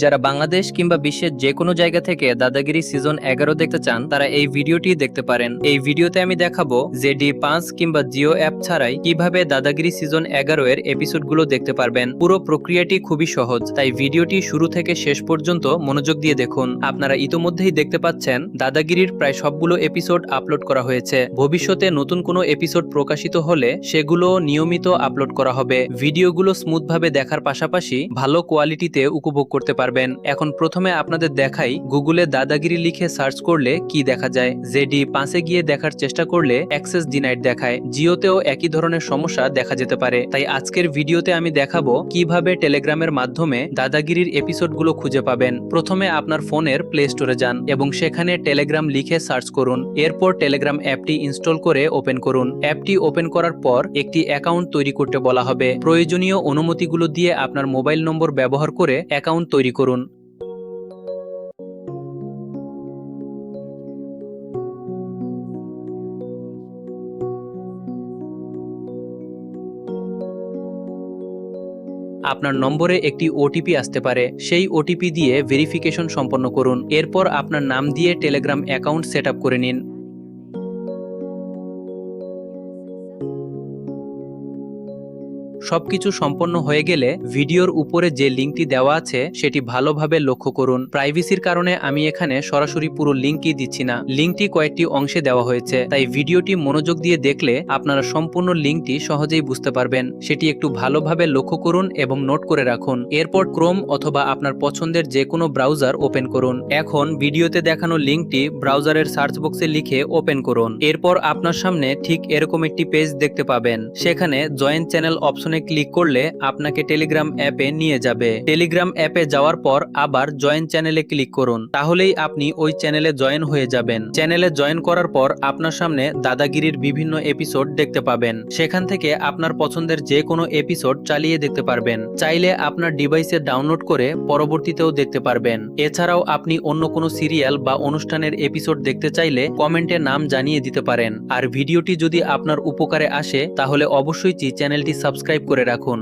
যারা বাংলাদেশ কিংবা বিশ্বের যে কোনো জায়গা থেকে দাদাগিরি সিজন 11 দেখতে চান তারা এই ভিডিওটি দেখতে পারেন। এই ভিডিওতে আমি দেখাবো যে ডি5 কিংবা জিও অ্যাপ ছাড়াই কিভাবে দাদাগিরি সিজন 11 এর এপিসোডগুলো দেখতে পারবেন। পুরো প্রক্রিয়াটি খুবই সহজ, তাই ভিডিওটি শুরু থেকে শেষ পর্যন্ত মনোযোগ দিয়ে দেখুন। আপনারা ইতোমধ্যেই দেখতে পাচ্ছেন দাদাগিরির প্রায় সবগুলো এপিসোড আপলোড করা হয়েছে। ভবিষ্যতে নতুন কোনো এপিসোড প্রকাশিত হলে সেগুলো নিয়মিত আপলোড করা হবে। ভিডিওগুলো স্মুথভাবে দেখার পাশাপাশি ভালো কোয়ালিটিতে উপভোগ করতে পারবেন। এখন প্রথমে আপনাদের দেখাই গুগলে দাদাগিরি লিখে সার্চ করলে কি দেখা যায়। ডি5 গিয়ে দেখার চেষ্টা করলে অ্যাক্সেস ডিনাইড দেখায়। জিওতেও একই ধরনের সমস্যা দেখা যেতে পারে। তাই আজকের ভিডিওতে আমি দেখাবো কিভাবে টেলিগ্রামের মাধ্যমে দাদাগিরির এপিসোডগুলো খুঁজে পাবেন। প্রথমে আপনার ফোনের প্লে স্টোরে যান এবং সেখানে টেলিগ্রাম লিখে সার্চ করুন। এরপর টেলিগ্রাম অ্যাপটি ইনস্টল করে ওপেন করুন। অ্যাপটি ওপেন করার পর একটি অ্যাকাউন্ট তৈরি করতে বলা হবে। প্রয়োজনীয় অনুমতিগুলো দিয়ে আপনার মোবাইল নম্বর ব্যবহার করে অ্যাকাউন্ট তৈরি করুন। আপনার নম্বরে একটি ওটিপি আসতে পারে, সেই ওটিপি দিয়ে ভেরিফিকেশন সম্পন্ন করুন। এরপর আপনার নাম দিয়ে টেলিগ্রাম অ্যাকাউন্ট সেট আপ করে নিন। সবকিছু সম্পন্ন হয়ে গেলে ভিডিওর উপরে যে লিঙ্কটি দেওয়া আছে সেটি ভালোভাবে লক্ষ্য করুন। প্রাইভেসির কারণে আমি এখানে সরাসরি পুরো লিঙ্কই দিচ্ছি না, লিঙ্কটি কয়েকটি অংশে দেওয়া হয়েছে। তাই ভিডিওটি মনোযোগ দিয়ে দেখলে আপনারা সম্পূর্ণ লিঙ্কটি সহজেই বুঝতে পারবেন। সেটি একটু ভালোভাবে লক্ষ্য করুন এবং নোট করে রাখুন। এরপর ক্রোম অথবা আপনার পছন্দের যে কোনো ব্রাউজার ওপেন করুন। এখন ভিডিওতে দেখানো লিঙ্কটি ব্রাউজারের সার্চ বক্সে লিখে ওপেন করুন। এরপর আপনার সামনে ঠিক এরকম একটি পেজ দেখতে পাবেন। সেখানে জয়েন চ্যানেল অপশনে ক্লিক করলে আপনাকে টেলিগ্রাম অ্যাপে নিয়ে যাবে। টেলিগ্রাম অ্যাপে যাওয়ার পর আবার জয়েন চ্যানেলে ক্লিক করুন, তাহলেই আপনি ওই চ্যানেলে জয়েন হয়ে যাবেন। চ্যানেলে জয়েন করার পর আপনার সামনে দাদাগিরির বিভিন্ন এপিসোড দেখতে পাবেন। সেখান থেকে আপনার পছন্দের যে কোনো এপিসোড চালিয়ে দেখতে পারবেন। চাইলে আপনার ডিভাইসে ডাউনলোড করে পরবর্তীতেও দেখতে পারবেন। এছাড়াও আপনি অন্য কোনো সিরিয়াল বা অনুষ্ঠানের এপিসোড দেখতে চাইলে কমেন্টে নাম জানিয়ে দিতে পারেন। আর ভিডিওটি যদি আপনার উপকারে আসে তাহলে অবশ্যই চ্যানেলটি সাবস্ক্রাইব করে রাখুন।